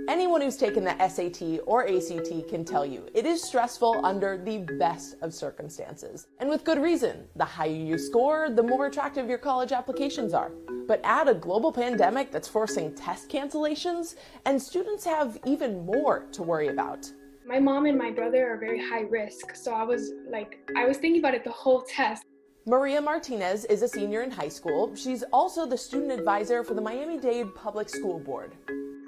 Anyone who's taken the SAT or ACT can tell you it is stressful under the best of circumstances. And with good reason. The higher you score, the more attractive your college applications are. But add a global pandemic that's forcing test cancellations, and students have even more to worry about. My mom and my brother are very high risk, so I was thinking about it the whole test. Maria Martinez is a senior in high school. She's also the student advisor for the Miami-Dade Public School Board.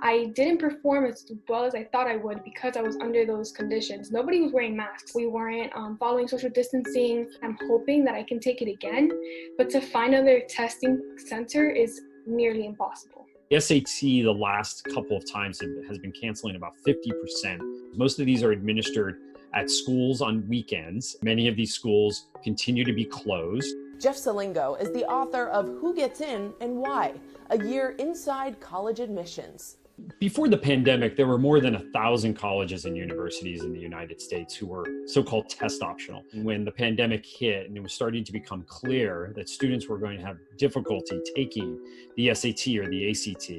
I didn't perform as well as I thought I would because I was under those conditions. Nobody was wearing masks. We weren't following social distancing. I'm hoping that I can take it again, but to find another testing center is nearly impossible. The SAT the last couple of times has been canceling about 50%. Most of these are administered at schools on weekends. Many of these schools continue to be closed. Jeff Salingo is the author of Who Gets In and Why? A Year Inside College Admissions. Before the pandemic, there were more than 1,000 colleges and universities in the United States who were so-called test optional. When the pandemic hit and it was starting to become clear that students were going to have difficulty taking the SAT or the ACT,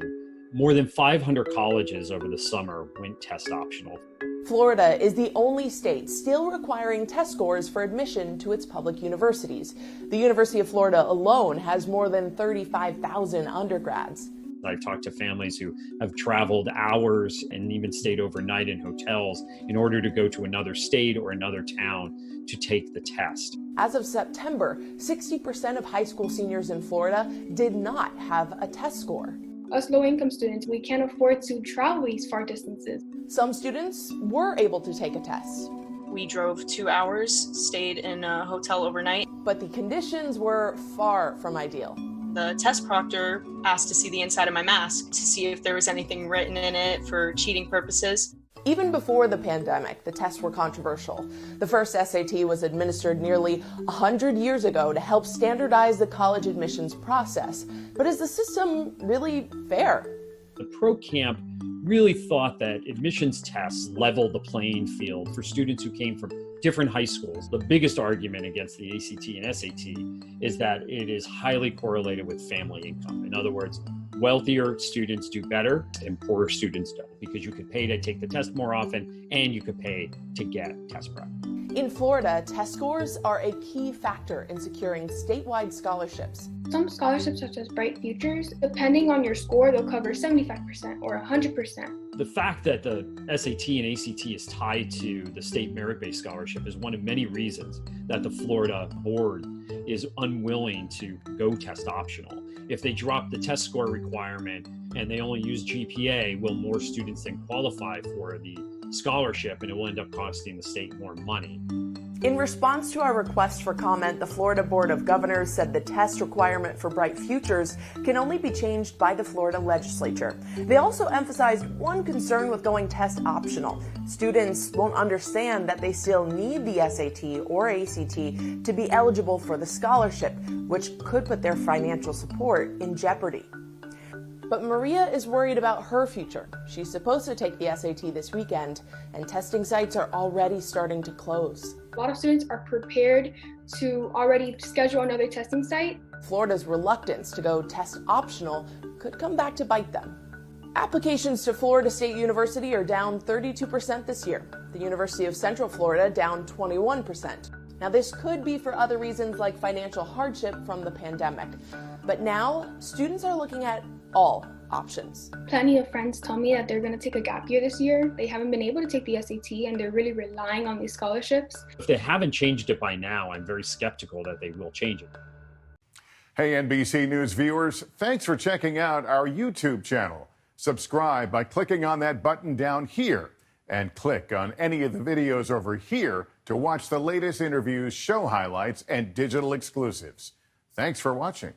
more than 500 colleges over the summer went test optional. Florida is the only state still requiring test scores for admission to its public universities. The University of Florida alone has more than 35,000 undergrads. I've talked to families who have traveled hours and even stayed overnight in hotels in order to go to another state or another town to take the test. As of September, 60% of high school seniors in Florida did not have a test score. Us low-income students, we can't afford to travel these far distances. Some students were able to take a test. We drove 2 hours, stayed in a hotel overnight. But the conditions were far from ideal. The test proctor asked to see the inside of my mask to see if there was anything written in it for cheating purposes. Even before the pandemic, the tests were controversial. The first SAT was administered nearly 100 years ago to help standardize the college admissions process. But is the system really fair? The pro camp really thought that admissions tests leveled the playing field for students who came from different high schools. The biggest argument against the ACT and SAT is that it is highly correlated with family income. In other words, wealthier students do better and poorer students don't, because you could pay to take the test more often and you could pay to get test prep. In Florida, test scores are a key factor in securing statewide scholarships. Some scholarships, such as Bright Futures, depending on your score, they'll cover 75% or 100%. The fact that the SAT and ACT is tied to the state merit-based scholarship is one of many reasons that the Florida board is unwilling to go test optional. If they drop the test score requirement and they only use GPA, will more students then qualify for the scholarship, and it will end up costing the state more money. In response to our request for comment, the Florida Board of Governors said the test requirement for Bright Futures can only be changed by the Florida legislature. They also emphasized one concern with going test optional. Students won't understand that they still need the SAT or ACT to be eligible for the scholarship, which could put their financial support in jeopardy. But Maria is worried about her future. She's supposed to take the SAT this weekend, and testing sites are already starting to close. A lot of students are prepared to already schedule another testing site. Florida's reluctance to go test optional could come back to bite them. Applications to Florida State University are down 32% this year. The University of Central Florida down 21%. Now, this could be for other reasons like financial hardship from the pandemic. But now, students are looking at all options. Plenty of friends tell me that they're going to take a gap year this year. They haven't been able to take the SAT and they're really relying on these scholarships. If they haven't changed it by now, I'm very skeptical that they will change it. Hey, NBC News viewers, thanks for checking out our YouTube channel. Subscribe by clicking on that button down here and click on any of the videos over here to watch the latest interviews, show highlights, and digital exclusives. Thanks for watching.